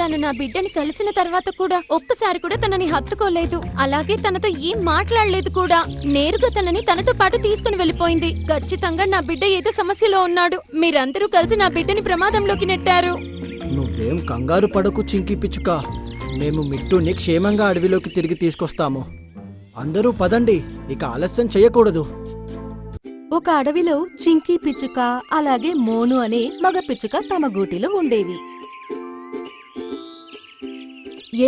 తను నా బిడ్డని కలిసిన తర్వాత కూడా ఒక్కసారి కూడా తనని హత్తుకోలేదు. అలాగే తనతో ఏం మాట్లాడలేదు కూడా. నేరుగా తనని తనతో పాటు తీసుకుని వెళ్ళిపోయింది. ఖచ్చితంగా నా బిడ్డ ఏదో సమస్యలో ఉన్నాడు. మీరందరూ కలిసి నా బిడ్డని ప్రమాదంలోకి నెట్టారు. నువ్వేం కంగారు పడకు చింకీ పిచ్చుక. మేము మిట్టుని క్షేమంగా అడవిలోకి తిరిగి తీసుకొస్తాము. అందరూ పదండి, ఇక ఆలస్యం చేయకూడదు. ఒక అడవిలో చింకీ పిచ్చుక అలాగే మోను అనే మగ పిచ్చుక తమ గూటిలో ఉండేవి.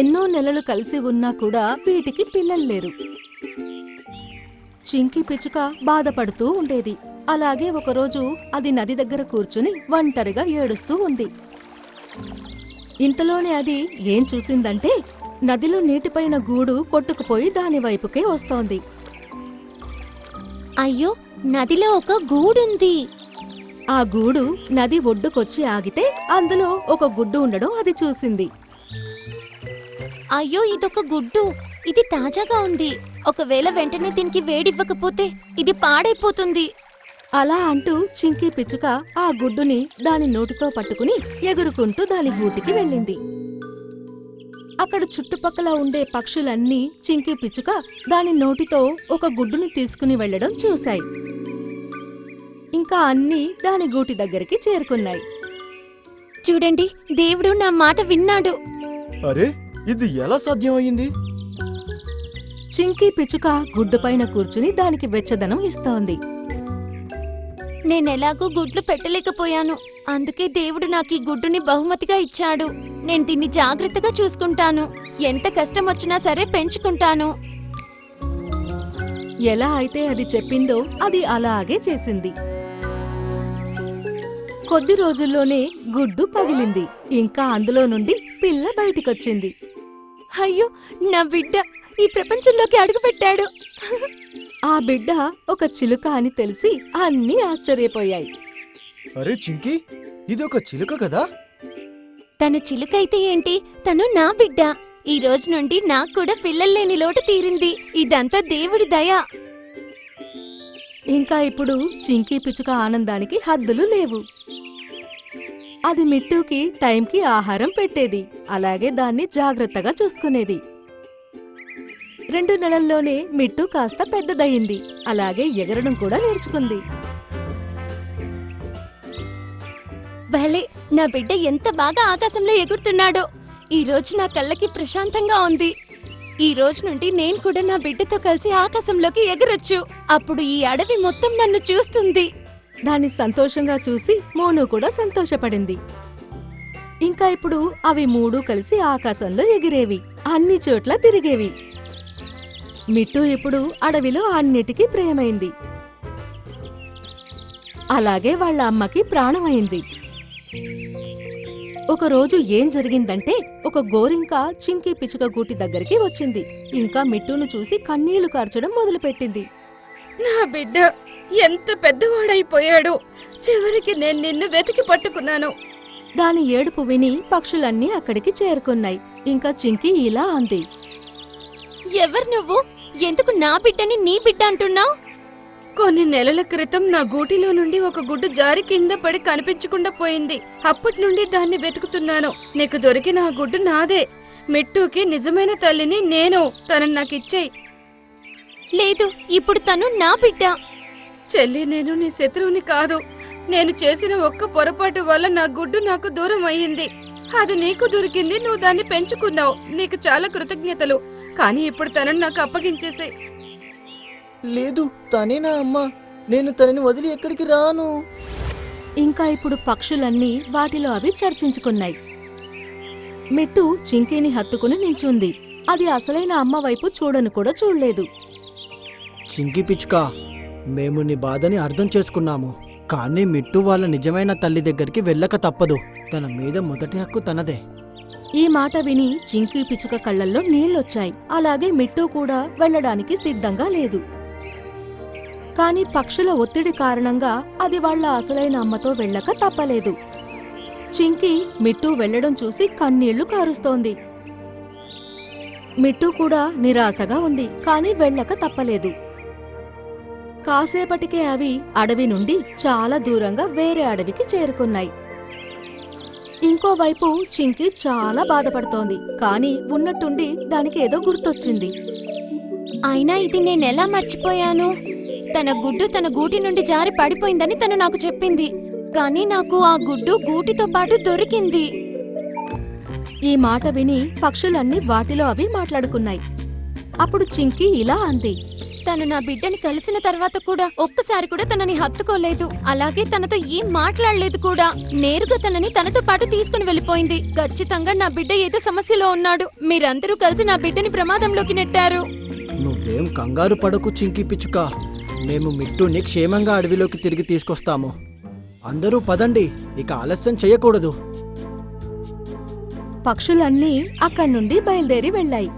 ఎన్నో నెలలు కలిసి ఉన్నా కూడా వీటికి పిల్లలు లేరు. చింకీ పిచ్చుక బాధపడుతూ ఉండేది. అలాగే ఒకరోజు అది నది దగ్గర కూర్చుని ఒంటరిగా ఏడుస్తూ ఉంది. ఇంతలోనే అది ఏం చూసిందంటే నదిలో నీటిపైన గూడు కొట్టుకుపోయి దాని వైపుకే వస్తోంది. అయ్యో, నదిలో ఒక గూడుంది. ఆ గూడు నది ఒడ్డుకొచ్చి ఆగితే అందులో ఒక గుడ్డు ఉండడం అది చూసింది. అయ్యో, ఇదొక గుడ్డు. ఇది తాజాగా ఉంది. ఒకవేళ వెంటనే దీనికి వేడివ్వకపోతే ఇది పాడైపోతుంది. అలా అంటూ చింకీ పిచ్చుక ఆ గుడ్డుని దాని నోటితో పట్టుకుని ఎగురుకుంటూ దాని గూటికి వెళ్ళింది. అక్కడ చుట్టుపక్కల ఉండే పక్షులన్నీ చింకీ పిచ్చుక దాని నోటితో ఒక గుడ్డుని తీసుకుని వెళ్లడం చూశాయి. ఇంకా అన్నీ దాని గూటి దగ్గరికి చేరుకున్నాయి. చూడండి, దేవుడు నా మాట విన్నాడు. అరే, ఇది ఎలా సాధ్యమయ్యింది? చింకీ పిచ్చుక గుడ్డుపైన కూర్చుని దానికి వెచ్చదనం ఇస్తోంది. నేనెలాగూ గుడ్లు పెట్టలేకపోయాను. అందుకే దేవుడు నాకు ఈ గుడ్డుని బహుమతిగా ఇచ్చాడు. నేను దీన్ని జాగ్రత్తగా చూసుకుంటాను. ఎంత కష్టం వచ్చినా సరే పెంచుకుంటాను. ఎలా అయితే అది చెప్పిందో అది అలాగే చేసింది. కొద్ది రోజుల్లోనే గుడ్డు పగిలింది. ఇంకా అందులో నుండి పిల్ల బయటికొచ్చింది. అయ్యో, నా బిడ్డ ఈ ప్రపంచంలోకి అడుగుపెట్టాడు. ఆ బిడ్డ ఒక చిలుక అని తెలిసి అన్నీ ఆశ్చర్యపోయాయి. అరే చింకీ, ఇది ఒక చిలుక కదా? తను చిలుకైతే ఏంటి, తను నా బిడ్డ. ఈ రోజు నుండి నాకు కూడా పిల్లల్లేని లోటు తీరింది. ఇదంతా దేవుడి దయ. ఇంకా ఇప్పుడు చింకీ పిచ్చుక ఆనందానికి హద్దులు లేవు. అది మిట్టుకి టైంకి ఆహారం పెట్టేది. అలాగే దాన్ని జాగ్రత్తగా చూసుకునేది. 2 నెలల్లోనే మిట్టు కాస్త పెద్దదయ్యింది. అలాగే ఎగరడం కూడా నేర్చుకుంది. భలే, నా బిడ్డ ఎంత బాగా ఆకాశంలో ఎగురుతున్నాడో. ఈ రోజు నా కళ్ళకి ప్రశాంతంగా ఉంది. ఈ రోజు నుండి నేను కూడా నా బిడ్డతో కలిసి ఆకాశంలోకి ఎగరొచ్చు. అప్పుడు ఈ అడవి మొత్తం నన్ను చూస్తుంది. దాన్ని సంతోషంగా చూసి మోను కూడా సంతోషపడింది. ఇంకా ఇప్పుడు అవి 3 కలిసి ఆకాశంలో ఎగిరేవి. అన్ని చోట్ల తిరిగేవి. మిట్టు ఇప్పుడు అడవిలో అన్నిటికీ ప్రియమైంది. అలాగే వాళ్ళ అమ్మకి ప్రాణమైంది. ఒకరోజు ఏం జరిగిందంటే ఒక గోరింక చింకీ పిచ్చుక గూటి దగ్గరికి వచ్చింది. ఇంకా మిట్టును చూసి కన్నీళ్లు కార్చడం మొదలుపెట్టింది. నా బిడ్డ ఎంత పెద్దవాడైపోయాడు. చివరికి నేను నిన్ను వెతికి పట్టుకున్నాను. దాని ఏడుపు విని పక్షులన్నీ అక్కడికి చేరుకున్నాయి. ఇంకా చింకీ ఇలా అంది. ఎవరు నువ్వు? ఎందుకు నా బిడ్డని నీ బిడ్డ అంటున్నావు? కొన్ని నెలల క్రితం నా గూటిలో నుండి ఒక గుడ్డు జారి కింద పడి కనిపించకుండా పోయింది. అప్పటి నుండి దాన్ని వెతుకుతున్నాను. నీకు దొరికిన ఆ గుడ్డు నాదే. మిట్టుకి నిజమైన తల్లిని నేను. తనని నాకిచ్చేయ్. లేదు, ఇప్పుడు తను నా బిడ్డ. చెల్లి, నేను నీ శత్రువుని కాదు. నేను చేసిన ఒక్క పొరపాటు వల్ల నా గుడ్డు నాకు దూరం అయ్యింది. అది నీకు దొరికింది, నువ్వు దాన్ని పెంచుకున్నావు. నీకు చాలా కృతజ్ఞతలు. కానీ ఇప్పుడు తనను నాకు అప్పగించేసాయి. లేదు, తనే నా అమ్మ. నేను తనని వదిలి ఎక్కడికి రాను. ఇంకా ఇప్పుడు పక్షులన్నీ వాటిలో అవి చర్చించుకున్నాయి. మిట్టు చింకీని హత్తుకుని నించుంది. అది అసలైన అమ్మ వైపు చూడను కూడా చూడలేదు. చింకీ పిచ్చుక, మేము నీ బాధని అర్థం చేసుకున్నాము. కానీ మిట్టు వాళ్ళ నిజమైన తల్లి దగ్గరికి వెళ్ళక తప్పదు. తన మీద మొదటి హక్కు తనదే. ఈ మాట విని చింకీ పిచ్చుక కళ్ళల్లో నీళ్లొచ్చాయి. అలాగే మిట్టు కూడా వెళ్ళడానికి సిద్ధంగా లేదు. కాని పక్షుల ఒత్తిడి కారణంగా అది వాళ్ళ అసలైన అమ్మతో వెళ్ళక తప్పలేదు. చింకీ మిట్టు వెళ్లడం చూసి కన్నీళ్లు కారుస్తోంది. మిట్టు కూడా నిరాశగా ఉంది. కాని వెళ్ళక తప్పలేదు. కాసేపటికే అవి అడవి నుండి చాలా దూరంగా వేరే అడవికి చేరుకున్నాయి. ఇంకోవైపు చింకి చాలా బాధపడుతోంది. కాని ఉన్నట్టుండి దానికి ఏదో గుర్తొచ్చింది. అయినా ఇది నేనెలా మర్చిపోయాను? తన గుడ్డు తన గూటి నుండి జారి పడిపోయిందని తను నాకు చెప్పింది. కానీ నాకు ఆ గుడ్డు గూటితో పాటు దొరికింది. ఈ మాట విని పక్షులన్నీ వాటిలో అవి మాట్లాడుకున్నాయి. అప్పుడు చింకి ఇలా అంది. తను నా బిడ్డని కలిసిన తర్వాత కూడా ఒక్కసారి కూడా తనని హత్తుకోలేదు. అలాగే తనతో ఏం మాట్లాడలేదు కూడా. నేరుగా తనని తనతో పాటు తీసుకుని వెళ్ళిపోయింది. ఖచ్చితంగా నా బిడ్డ ఏదో సమస్యలో ఉన్నాడు. మీరందరూ కలిసి నా బిడ్డని ప్రమాదంలోకి నెట్టారు. నువ్వేం కంగారు పడకు చింకి పిచ్చుక. మేము మిట్టుని క్షేమంగా అడవిలోకి తిరిగి తీసుకొస్తాము. అందరూ పదండి, ఇక ఆలస్యం చెయ్యకూడదు. పక్షులన్నీ అక్కడి నుండి బయలుదేరి వెళ్ళాయి.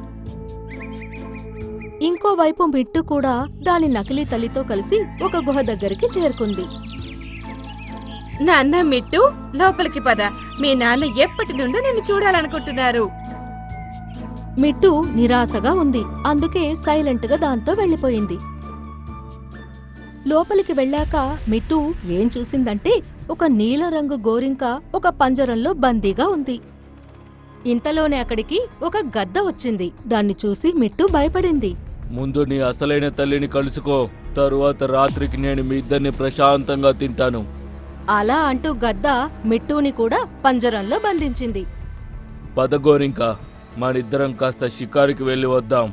ఇంకోవైపు మిట్టు కూడా దాని నకిలీ తల్లితో కలిసి ఒక గుహ దగ్గరికి చేరుకుంది. నాన్న మిట్టు, లోపలికి పద. మీ నాన్న ఎప్పటి నుండో నిన్ను చూడాలనుకుంటున్నారు. మిట్టు నిరాశగా ఉంది. అందుకే సైలెంట్గా దాంతో వెళ్ళిపోయింది. లోపలికి వెళ్ళాక మిట్టు ఏం చూసిందంటే ఒక నీలరంగు గోరింక ఒక పంజరంలో బందీగా ఉంది. ఇంతలోనే అక్కడికి ఒక గద్ద వచ్చింది. దాన్ని చూసి మిట్టు భయపడింది. ముందు నీ అసలైన తల్లిని కలుసుకో, తరువాత రాత్రికి నేను మీ ఇద్దరిని ప్రశాంతంగా తింటాను. అలా అంటూ గద్ద మిట్టుని కూడా పంజరంలో బంధించింది. పదగోరింకా, మనిద్దరం కాస్త షికారుకి వెళ్ళి వద్దాం.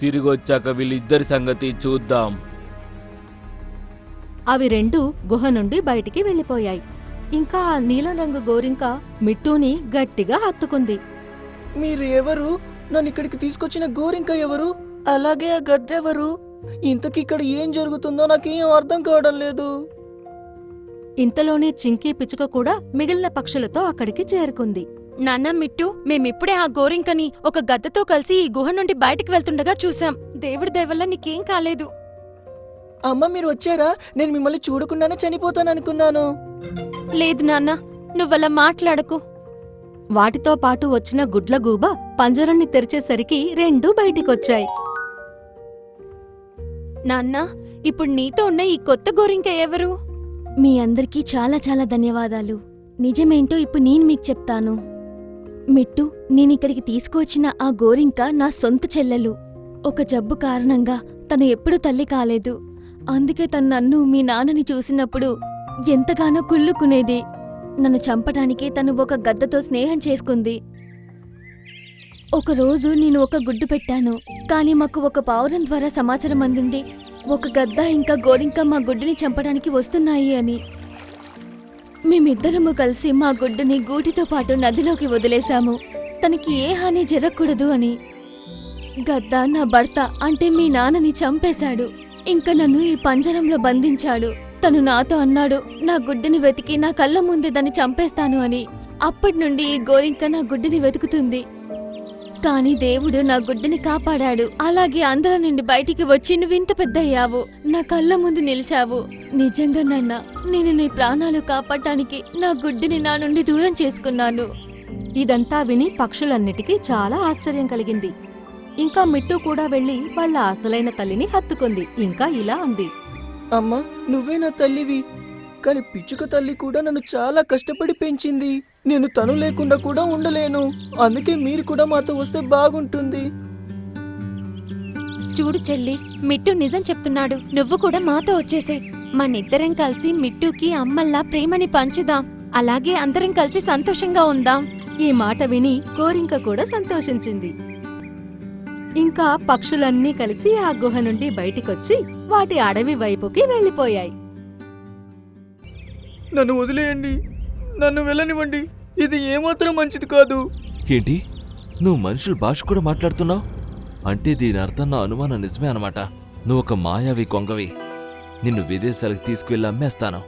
తిరిగొచ్చాక వీళ్ళిద్దరి సంగతి చూద్దాం. అవి రెండు గుహ నుండి బయటికి వెళ్ళిపోయాయి. ఇంకా ఆ నీలం రంగు గోరింక మిట్టుని గట్టిగా హత్తుకుంది. మీరు ఎవరు? నన్ను ఇక్కడికి తీసుకొచ్చిన గోరింక ఎవరు? అలాగే ఆ గద్దెవరు? ఇంతకీ ఇక్కడ ఏం జరుగుతుందో నాకేం అర్థం కావడం లేదు. ఇంతలోనే చింకీ పిచ్చుక కూడా మిగిలిన పక్షులతో అక్కడికి చేరుకుంది. నాన్న మిట్టు, మేమిప్పుడే ఆ గోరింకని ఒక గద్దతో కలిసి ఈ గుహ నుండి బయటికి వెళ్తుండగా చూసాం. దేవుడి దయవల్ల నీకేం కాలేదు. అమ్మ, మీరు వచ్చారా? నేను మిమ్మల్ని చూడకుండానే చనిపోతాననుకున్నాను. లేదు నాన్న, నువ్వలా మాట్లాడకు. వాటితో పాటు వచ్చిన గుడ్లగూబ పంజరాన్ని తెరిచేసరికి రెండూ బయటికొచ్చాయి. నాన్న, ఇప్పుడు నీతో ఉన్న ఈ కొత్త గోరింక ఎవరు? మీ అందరికీ చాలా చాలా ధన్యవాదాలు. నిజమేంటో ఇప్పుడు నేను మీకు చెప్తాను. మిట్టు, నేనిక్కడికి తీసుకువచ్చిన ఆ గోరింక నా సొంత చెల్లెలు. ఒక జబ్బు కారణంగా తను ఎప్పుడూ తల్లి కాలేదు. అందుకే తను నన్ను, మీ నాన్నని చూసినప్పుడు ఎంతగానో కుళ్ళుకునేది. నన్ను చంపటానికి తను ఒక గద్దతో స్నేహం చేసుకుంది. ఒకరోజు నేను ఒక గుడ్డు పెట్టాను. కానీ మాకు ఒక పావురం ద్వారా సమాచారం అందింది, ఒక గద్ద ఇంకా గోరింక మా గుడ్డుని చంపడానికి వస్తున్నాయి అని. మేమిద్దరము కలిసి మా గుడ్డుని గూటితో పాటు నదిలోకి వదిలేశాము, తనకి ఏ హాని జరగకూడదు అని. గద్ద నా భర్త అంటే మీ నాన్నని చంపేశాడు. ఇంకా నన్ను ఈ పంజరంలో బంధించాడు. తను నాతో అన్నాడు, నా గుడ్డుని వెతికి నా కళ్ళ ముందే దాన్ని చంపేస్తాను అని. అప్పటి నుండి ఈ గోరింక నా గుడ్డుని వెతుకుతుంది. కానీ దేవుడు నా గుడ్డుని కాపాడాడు. అలాగే అందరం నుండి బయటికి వచ్చి నువ్వింత పెద్దయ్యావు, నా కళ్ళ ముందు నిలిచావు. నిజంగా నాన్న, నేను నీ ప్రాణాలు కాపాడటానికి నా గుడ్డుని నా నుండి దూరం చేసుకున్నాను. ఇదంతా విని పక్షులన్నిటికీ చాలా ఆశ్చర్యం కలిగింది. ఇంకా మిట్టు కూడా వెళ్లి వాళ్ళ అసలైన తల్లిని హత్తుకుంది. ఇంకా ఇలా అంది. అమ్మా, నువ్వే నా తల్లివి. కానీ పిచ్చుక తల్లి కూడా నన్ను చాలా కష్టపడి పెంచింది. నేను తను లేకుండా కూడా ఉండలేను. అందుకే మీరు కూడా మాతో వస్తే బాగుంటుంది. చూడు చెల్లి, మిట్టు నిజం చెప్తున్నాడు. నువ్వు కూడా మాతో వచ్చేసే. మనిద్దరం కలిసి మిట్టుకి అమ్మల్లా ప్రేమని పంచుదాం. అలాగే అందరం కలిసి సంతోషంగా ఉందాం. ఈ మాట విని గోరింక కూడా సంతోషించింది. ఇంకా పక్షులన్నీ కలిసి ఆ గుహ నుండి బయటికొచ్చి వాటి అడవి వైపుకి వెళ్ళిపోయాయి. నన్ను వదిలేయండి, నన్ను వెళ్ళనివ్వండి. ఇది ఏమాత్రం మంచిది కాదు. ఏంటి, నువ్వు మనుషుల భాష కూడా మాట్లాడుతున్నావు? అంటే దీని అర్థం నా అనుమానం నిజమే అనమాట. నువ్వు ఒక మాయావి కొంగవి. నిన్ను విదేశాలకు తీసుకువెళ్ళి అమ్మేస్తాను.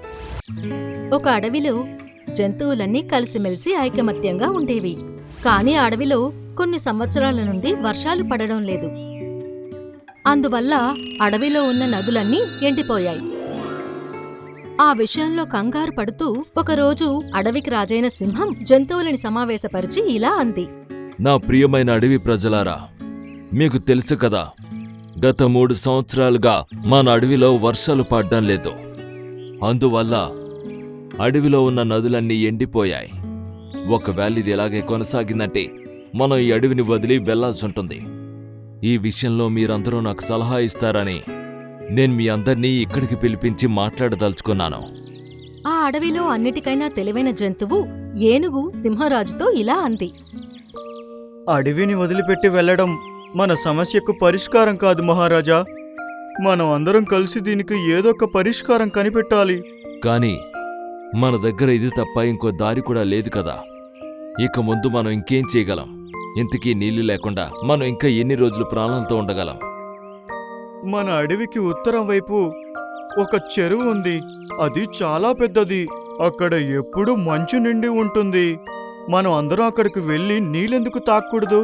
ఒక అడవిలో జంతువులన్నీ కలిసిమెలిసి ఐకమత్యంగా ఉండేవి. కాని ఆ అడవిలో కొన్ని సంవత్సరాల నుండి వర్షాలు పడడం లేదు. అందువల్ల అడవిలో ఉన్న నదులన్నీ ఎండిపోయాయి. ఆ విషయంలో కంగారు పడుతూ ఒకరోజు అడవికి రాజైన సింహం జంతువులని సమావేశపరిచి ఇలా అంది. నా ప్రియమైన అడవి ప్రజలారా, మీకు తెలుసు కదా, గత 3 సంవత్సరాలుగా మన అడవిలో వర్షాలు పడ్డం లేదు. అందువల్ల అడవిలో ఉన్న నదులన్నీ ఎండిపోయాయి. ఒకవేళ ఇది ఇలాగే కొనసాగిందంటే మనం ఈ అడవిని వదిలి వెళ్లాల్సి ఉంటుంది. ఈ విషయంలో మీరందరూ నాకు సలహా ఇస్తారని నేను మీ అందర్నీ ఇక్కడికి పిలిపించి మాట్లాడదలుచుకున్నాను. ఆ అడవిలో అన్నిటికైనా తెలివైన జంతువు ఏనుగు సింహరాజుతో ఇలా అంది. అడవిని వదిలిపెట్టి వెళ్ళడం మన సమస్యకు పరిష్కారం కాదు మహారాజా. మనం అందరం కలిసి దీనికి ఏదో ఒక పరిష్కారం కనిపెట్టాలి. కానీ మన దగ్గర ఇది తప్ప ఇంకో దారి కూడా లేదు కదా. ఇక ముందు మనం ఇంకేం చేయగలం? ఇంతకీ నీళ్లు లేకుండా మనం ఇంకా ఎన్ని రోజులు ప్రాణాలతో ఉండగలం? మన అడవికి ఉత్తరం వైపు ఒక చెరువు ఉంది. అది చాలా పెద్దది. అక్కడ ఎప్పుడూ మంచు నిండి ఉంటుంది. మనం అందరం అక్కడికి వెళ్ళి నీళ్ళెందుకు తాక్కూడదు?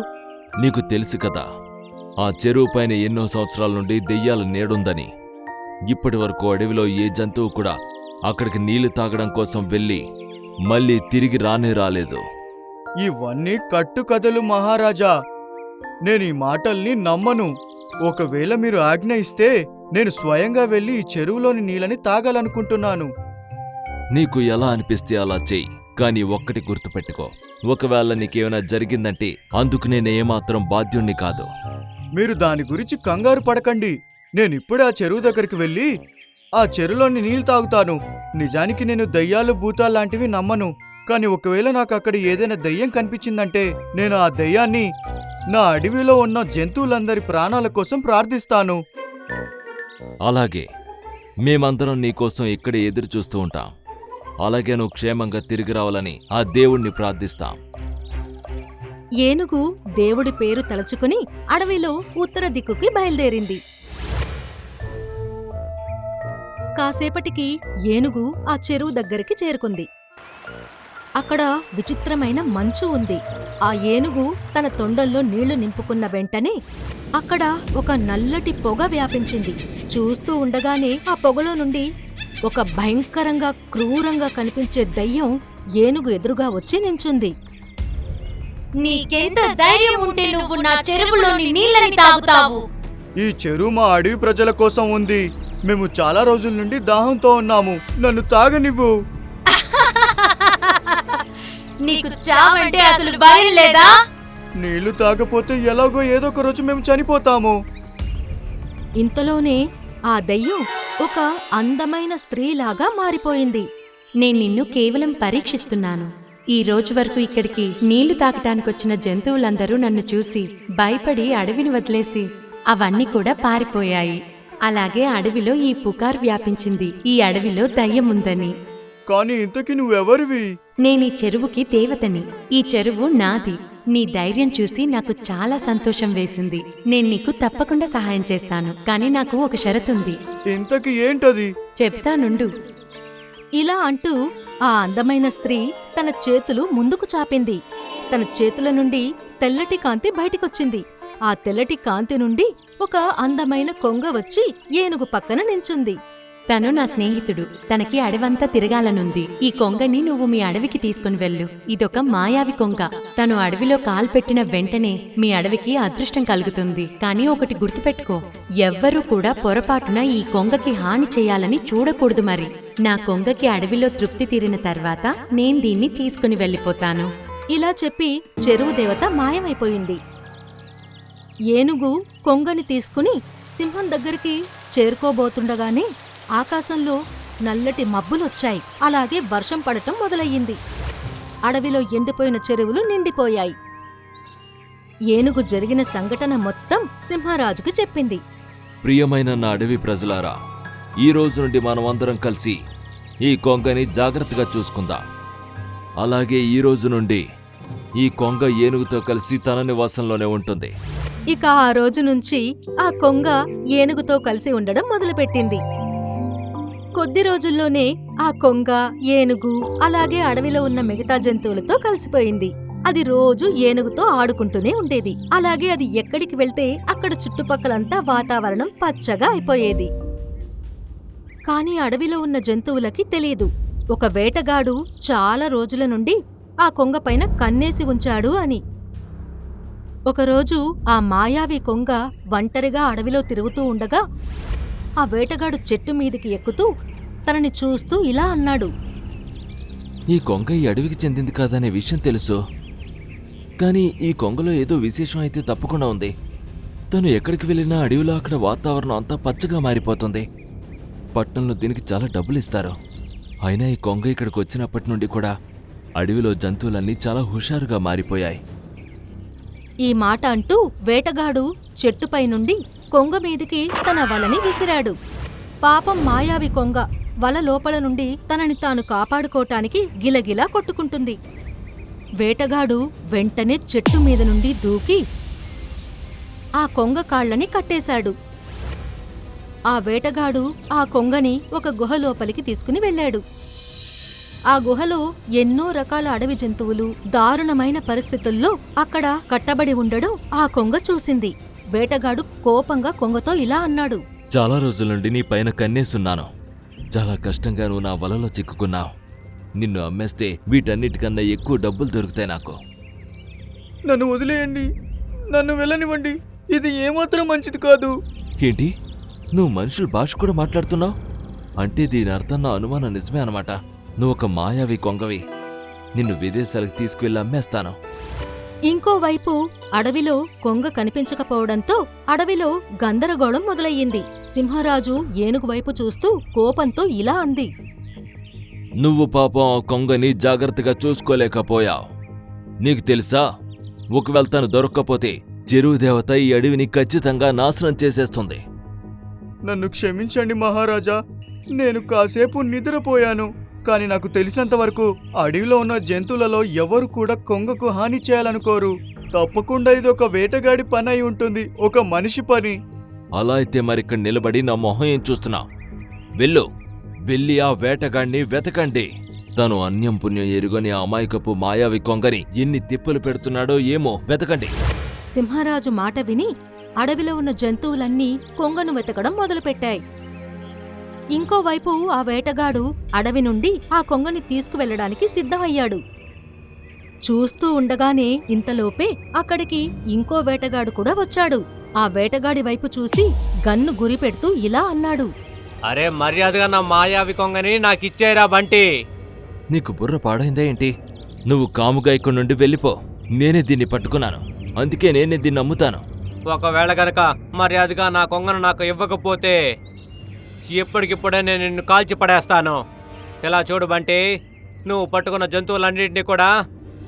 నీకు తెలుసు కదా, ఆ చెరువు పైన ఎన్నో సంవత్సరాల నుండి దెయ్యాల నీడుందని. ఇప్పటి వరకు అడవిలో ఏ జంతువు కూడా అక్కడికి నీళ్లు తాగడం కోసం వెళ్ళి మళ్ళీ తిరిగి రానే రాలేదు. ఇవన్నీ కట్టుకథలు మహారాజా. నేను ఈ మాటల్ని నమ్మను. ఒకవేళ మీరు ఆజ్ఞ ఇస్తే నేను స్వయంగా వెళ్ళి ఈ చెరువులోని నీళ్ళని తాగాలనుకుంటున్నాను. నీకు ఎలా అనిపిస్తే అలా చెయ్యి. కానీ ఒక్కటి గుర్తుపెట్టుకో, ఒకవేళ నీకేమైనా జరిగిందంటే అందుకు నేను ఏమాత్రం బాధ్యుణ్ణి కాదు. మీరు దాని గురించి కంగారు పడకండి. నేనిప్పుడే ఆ చెరువు దగ్గరికి వెళ్ళి ఆ చెరువులోని నీళ్ళు తాగుతాను. నిజానికి నేను దయ్యాలు భూతాల్లాంటివి నమ్మను. కానీ ఒకవేళ నాకు అక్కడ ఏదైనా దయ్యం కనిపించిందంటే నేను ఆ దయ్యాన్ని నా అడవిలో ఉన్న జంతువులందరి ప్రాణాల కోసం ప్రార్థిస్తాను. అలాగే మేమందరం నీకోసం ఇక్కడే ఎదురు చూస్తూ ఉంటాం. అలాగే నువ్వు క్షేమంగా తిరిగి రావాలని ఆ దేవుణ్ణి ప్రార్థిస్తాం. ఏనుగు దేవుడి పేరు తలుచుకుని అడవిలో ఉత్తర దిక్కుకి బయలుదేరింది. కాసేపటికి ఏనుగు ఆ చెరువు దగ్గరికి చేరుకుంది. అక్కడ విచిత్రమైన మంచు ఉంది. ఆ ఏనుగు తన తొండల్లో నీళ్లు నింపుకున్న వెంటనే అక్కడ ఒక నల్లటి పొగ వ్యాపించింది. చూస్తూ ఉండగానే ఆ పొగలో నుండి ఒక భయంకరంగా క్రూరంగా కనిపించే దయ్యం ఏనుగు ఎదురుగా వచ్చి నించుంది. నీకెంత ధైర్యం ఉంటే నువ్వు నా చెరువులోని నీళ్ళని తాగుతావు? ఈ చెరువు మా అడవి ప్రజల కోసం ఉంది. మేము చాలా రోజుల నుండి దాహంతో ఉన్నాము. నన్ను తాగనివ్వు. నీకు చావంటే అసలు భయం లేదా? నీళ్లు తాగపోతే ఎలాగో ఏదో ఒక రోజు మేము చనిపోతాము. ఇంతలోనే ఆ దయ్యం ఒక అందమైన స్త్రీలాగా మారిపోయింది. నేను నిన్ను కేవలం పరీక్షిస్తున్నాను. ఈ రోజు వరకు ఇక్కడికి నీళ్లు తాగటానికొచ్చిన జంతువులందరూ నన్ను చూసి భయపడి అడవిని వదిలేసి అవన్నీ కూడా పారిపోయాయి. అలాగే అడవిలో ఈ పుకార్ వ్యాపించింది, ఈ అడవిలో దయ్యం ఉందని. కానీ ఇంతకీ నువ్వెవరివి? నేనీ చెరువుకి దేవతని. ఈ చెరువు నాది. నీ ధైర్యం చూసి నాకు చాలా సంతోషం వేసింది. నేను నీకు తప్పకుండా సహాయం చేస్తాను. కానీ నాకు ఒక షరతుంది. ఇంతకీ ఏంటది? చెప్తానుండు. ఇలా అంటూ ఆ అందమైన స్త్రీ తన చేతులు ముందుకు చాపింది. తన చేతుల నుండి తెల్లటి కాంతి బయటికొచ్చింది. ఆ తెల్లటి కాంతి నుండి ఒక అందమైన కొంగ వచ్చి ఏనుగు పక్కన నించుంది. తను నా స్నేహితుడు. తనకి అడవంతా తిరగాలనుంది. ఈ కొంగని నువ్వు మీ అడవికి తీసుకుని వెళ్ళు. ఇదొక మాయావి కొంగ. తను అడవిలో కాల్పెట్టిన వెంటనే మీ అడవికి అదృష్టం కలుగుతుంది. కానీ ఒకటి గుర్తుపెట్టుకో, ఎవ్వరూ కూడా పొరపాటున ఈ కొంగకి హాని చేయాలని చూడకూడదు. మరి నా కొంగకి అడవిలో తృప్తి తీరిన తర్వాత నేను దీన్ని తీసుకుని వెళ్ళిపోతాను. ఇలా చెప్పి చెరువు దేవత మాయమైపోయింది. ఏనుగు కొంగని తీసుకుని సింహం దగ్గరికి చేరుకోబోతుండగానే ఆకాశంలో నల్లటి మబ్బులొచ్చాయి. అలాగే వర్షం పడటం మొదలయ్యింది. అడవిలో ఎండిపోయిన చెరువులు నిండిపోయాయి. ఏనుగు జరిగిన సంఘటన మొత్తం సింహరాజుకు చెప్పింది. ప్రియమైన నా అడవి ప్రజలారా, ఈ రోజు నుండి మనమందరం కలిసి ఈ కొంగని జాగ్రత్తగా చూసుకుందాం. అలాగే ఈ రోజు నుండి ఈ కొంగ ఏనుగుతో కలిసి తన నివాసంలోనే ఉంటుంది. ఇక ఆ రోజు నుంచి ఆ కొంగ ఏనుగుతో కలిసి ఉండడం మొదలుపెట్టింది. కొద్ది రోజుల్లోనే ఆ కొంగ ఏనుగు అలాగే అడవిలో ఉన్న మిగతా జంతువులతో కలిసిపోయింది. అది రోజు ఏనుగుతో ఆడుకుంటూనే ఉండేది. అలాగే అది ఎక్కడికి వెళ్తే అక్కడ చుట్టుపక్కలంతా వాతావరణం పచ్చగా అయిపోయేది. కాని అడవిలో ఉన్న జంతువులకి తెలియదు, ఒక వేటగాడు చాలా రోజుల నుండి ఆ కొంగపైన కన్నేసి ఉంచాడు అని. ఒకరోజు ఆ మాయావి కొంగ ఒంటరిగా అడవిలో తిరుగుతూ ఉండగా ఆ వేటగాడు చెట్టు మీదికి ఎక్కుతూ తనని చూస్తూ ఇలా అన్నాడు. ఈ కొంగ ఈ అడవికి చెందింది కాదనే విషయం తెలుసు. కానీ ఈ కొంగలో ఏదో విశేషం అయితే తప్పకుండా ఉంది. తను ఎక్కడికి వెళ్ళినా అడవిలో అక్కడ వాతావరణం అంతా పచ్చగా మారిపోతుంది. పట్టణంలో దీనికి చాలా డబ్బులు ఇస్తారు. అయినా ఈ కొంగ ఇక్కడికి వచ్చినప్పటి నుండి కూడా అడవిలో జంతువులన్నీ చాలా హుషారుగా మారిపోయాయి. ఈ మాట అంటూ వేటగాడు చెట్టుపై నుండి కొంగ మీదికి తన వలని విసిరాడు. పాపం మాయావి కొంగ వల లోపల నుండి తనని తాను కాపాడుకోటానికి గిలగిలా కొట్టుకుంటుంది. వేటగాడు వెంటనే చెట్టు మీద నుండి దూకి ఆ కొంగ కాళ్ళని కట్టేశాడు. ఆ వేటగాడు ఆ కొంగని ఒక గుహ లోపలికి తీసుకుని వెళ్ళాడు. ఆ గుహలో ఎన్నో రకాల అడవి జంతువులు దారుణమైన పరిస్థితుల్లో అక్కడ కట్టబడి ఉండడం ఆ కొంగ చూసింది. వేటగాడు కోపంగా కొంగతో ఇలా అన్నాడు. చాలా రోజుల నుండి నీ పైన కన్నేసున్నాను. చాలా కష్టంగా నువ్వు నా వలలో చిక్కుకున్నావు. నిన్ను అమ్మేస్తే వీటన్నిటికన్నా ఎక్కువ డబ్బులు దొరుకుతాయి నాకు. నన్ను వదిలేయండి, నన్ను వెళ్ళనివ్వండి. ఇది ఏమాత్రం మంచిది కాదు. ఏంటి, నువ్వు మనుషుల భాష కూడా మాట్లాడుతున్నావు? అంటే దీని అర్థం నా అనుమానం నిజమే అనమాట. నువ్వు ఒక మాయావి కొంగవి. నిన్ను విదేశాలకు తీసుకువెళ్ళి అమ్మేస్తాను. ఇంకోవైపు అడవిలో కొంగ కనిపించకపోవడంతో అడవిలో గందరగోళం మొదలయ్యింది. సింహరాజు ఏనుగు వైపు చూస్తూ కోపంతో ఇలా అంది. నువ్వు పాపం ఆ కొంగని జాగ్రత్తగా చూసుకోలేకపోయావు. నీకు తెలుసా, ఒకవేళ తను దొరక్కపోతే చెరువు దేవత ఈ అడవిని ఖచ్చితంగా నాశనం చేసేస్తుంది. నన్ను క్షమించండి మహారాజా, నేను కాసేపు నిద్రపోయాను. కానీ నాకు తెలిసినంత వరకు అడవిలో ఉన్న జంతువులలో ఎవరు కూడా కొంగకు హాని చేయాలనుకోరు. తప్పకుండా ఇది ఒక వేటగాడి పని అయి ఉంటుంది, ఒక మనిషి పని. అలా అయితే మరిక్కడ నిలబడి నా మొహం ఏం చూస్తున్నా? వెళ్ళి ఆ వేటగాడిని వెతకండి. తను అన్యం పుణ్యం ఎరుగని ఆ అమాయకపు మాయావి కొంగని ఎన్ని తిప్పలు పెడుతున్నాడో ఏమో, వెతకండి. సింహరాజు మాట విని అడవిలో ఉన్న జంతువులన్నీ కొంగను వెతకడం మొదలుపెట్టాయి. ఇంకోవైపు ఆ వేటగాడు అడవి నుండి ఆ కొంగని తీసుకువెళ్లడానికి సిద్ధమయ్యాడు. చూస్తూ ఉండగానే ఇంతలోపే అక్కడికి ఇంకో వేటగాడు కూడా వచ్చాడు. ఆ వేటగాడి వైపు చూసి గన్ను గురిపెడుతూ ఇలా అన్నాడు. అరే, మర్యాదగా నా మాయావి కొంగని నాకిచ్చేరా బంటి. నీకు బుర్ర పాడైందా ఏంటి? నువ్వు కాముగా ఇక్కడి నుండి వెళ్ళిపో. నేనే దీన్ని పట్టుకున్నాను, అందుకే నేనే దీన్ని అమ్ముతాను. ఒకవేళ గనక మర్యాదగా నా కొంగను నాకు ఇవ్వకపోతే ఇప్పటికిప్పుడే నేను నిన్ను కాల్చి పడేస్తాను. ఇలా చూడు బంటి, నువ్వు పట్టుకున్న జంతువులన్నింటినీ కూడా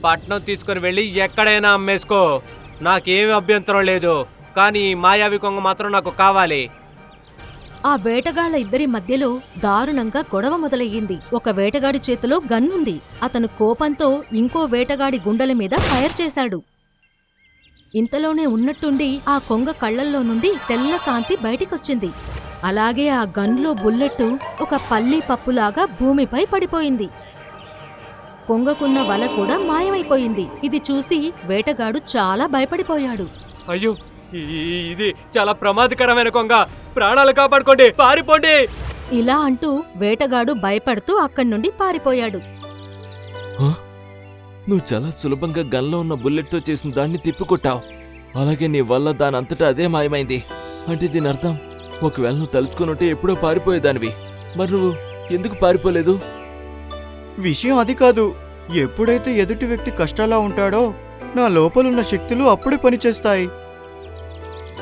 పట్నం తీసుకుని వెళ్ళి ఎక్కడైనా అమ్మేసుకో. నాకేమీ అభ్యంతరం లేదు. కానీ ఈ మాయావి కొంగ మాత్రం నాకు కావాలి. ఆ వేటగాళ్ల ఇద్దరి మధ్యలో దారుణంగా గొడవ మొదలయ్యింది. ఒక వేటగాడి చేతిలో గన్నుంది. అతను కోపంతో ఇంకో వేటగాడి గుండెల మీద ఫైర్ చేశాడు. ఇంతలోనే ఉన్నట్టుండి ఆ కొంగ కళ్లల్లో నుండి తెల్ల కాంతి బయటికొచ్చింది. అలాగే ఆ గన్లో బుల్లెట్టు ఒక పల్లీ పప్పులాగా భూమిపై పడిపోయింది. కొంగకున్న వల కూడా మాయమైపోయింది. ఇది చూసి వేటగాడు చాలా భయపడిపోయాడు. అయ్యో, ఇది చాలా ప్రమాదకరమైన కొంగ. ప్రాణాలు కాపాడుకోండి, పారిపోండి. ఇలా అంటూ వేటగాడు భయపడుతూ అక్కడి నుండి పారిపోయాడు. నువ్వు చాలా సులభంగా గన్లో ఉన్న బుల్లెట్తో చేసిన దాన్ని తిప్పికొట్టావు. అలాగే నీ వల్ల దానంతటా అదే మాయమైంది. అంటే దీని అర్థం, ఒకవేళ నువ్వు తలుచుకునుంటే ఎప్పుడో పారిపోయేదానివి. మరి నువ్వు ఎందుకు పారిపోలేదు? విషయం అది కాదు. ఎప్పుడైతే ఎదుటి వ్యక్తి కష్టాలా ఉంటాడో నా లోపలున్న శక్తులు అప్పుడే పనిచేస్తాయి.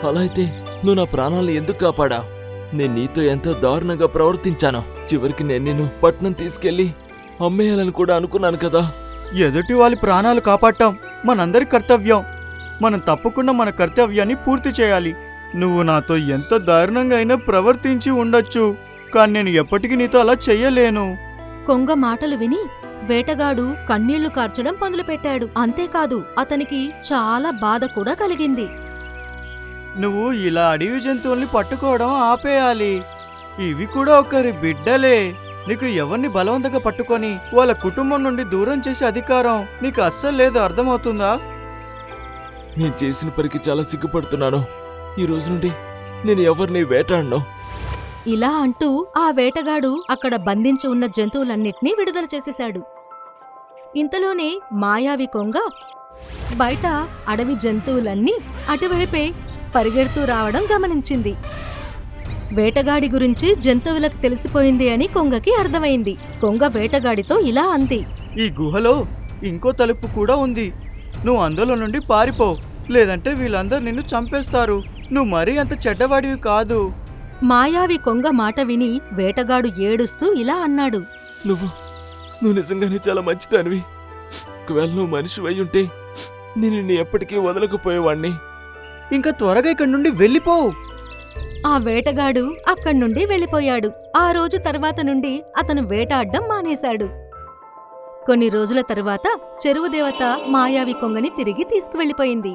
అలా అయితే నువ్వు నా ప్రాణాలను ఎందుకు కాపాడా? నేను నీతో ఎంతో దారుణంగా ప్రవర్తించాను. చివరికి నేను నిన్ను పట్నం తీసుకెళ్లి అమ్మేయాలని కూడా అనుకున్నాను కదా. ఎదుటి వాళ్ళ ప్రాణాలు కాపాడటం మనందరి కర్తవ్యం. మనం తప్పకుండా మన కర్తవ్యాన్ని పూర్తి చేయాలి. నువ్వు నాతో ఎంత దారుణంగా అయినా ప్రవర్తించి ఉండొచ్చు, కానీ నేను ఎప్పటికీ నీతో అలా చెయ్యలేను. కొంగ మాటలు విని వేటగాడు కన్నీళ్లు కార్చడం మొదలుపెట్టాడు. అంతేకాదు అతనికి చాలా బాధ కూడా కలిగింది. నువ్వు ఇలా అడవి జంతువుల్ని పట్టుకోవడం ఆపేయాలి. ఇవి కూడా ఒకరి బిడ్డలే. నీకు ఎవరిని బలవంతంగా పట్టుకొని వాళ్ళ కుటుంబం నుండి దూరం చేసే అధికారం నీకు అస్సలు లేదు. అర్థమవుతుందా? నేను చేసిన పనికి చాలా సిగ్గుపడుతున్నాను. ఈ రోజు నుండి నేను ఎవరిని వేటాడను. ఇలా అంటూ ఆ వేటగాడు అక్కడ బంధించి ఉన్న జంతువులన్నిటినీ విడుదల చేసేశాడు. ఇంతలోనే మాయావి కొంగ బయట అడవి జంతువులన్నీ అటువైపే పరిగెడుతూ రావడం గమనించింది. వేటగాడి గురించి జంతువులకు తెలిసిపోయింది అని కొంగకి అర్థమైంది. కొంగ వేటగాడితో ఇలా అంది. ఈ గుహలో ఇంకో తలుపు కూడా ఉంది. నువ్వు అందులో నుండి పారిపో, లేదంటే వీళ్ళందరూ నిన్ను చంపేస్తారు. నువ్వు మరీ అంత చెడ్డవాడివి కాదు. మాయావి కొంగ మాట విని వేటగాడు ఏడుస్తూ ఇలా అన్నాడు. నువ్వు నిజంగానే చాలా మంచిదానివి. ఒకవేళ నువ్వు మనిషి అయ్యుంటే నేను నిన్ను ఎప్పటికీ వదలకపోయేవాణ్ణి. ఇంకా త్వరగా ఇక్కడి నుండి వెళ్ళిపో. ఆ వేటగాడు అక్కడ్నుండి వెళ్ళిపోయాడు. ఆ రోజు తర్వాత నుండి అతను వేటాడ్డం మానేశాడు. కొన్ని రోజుల తరువాత చెరువు దేవత మాయావి కొంగని తిరిగి తీసుకువెళ్ళిపోయింది.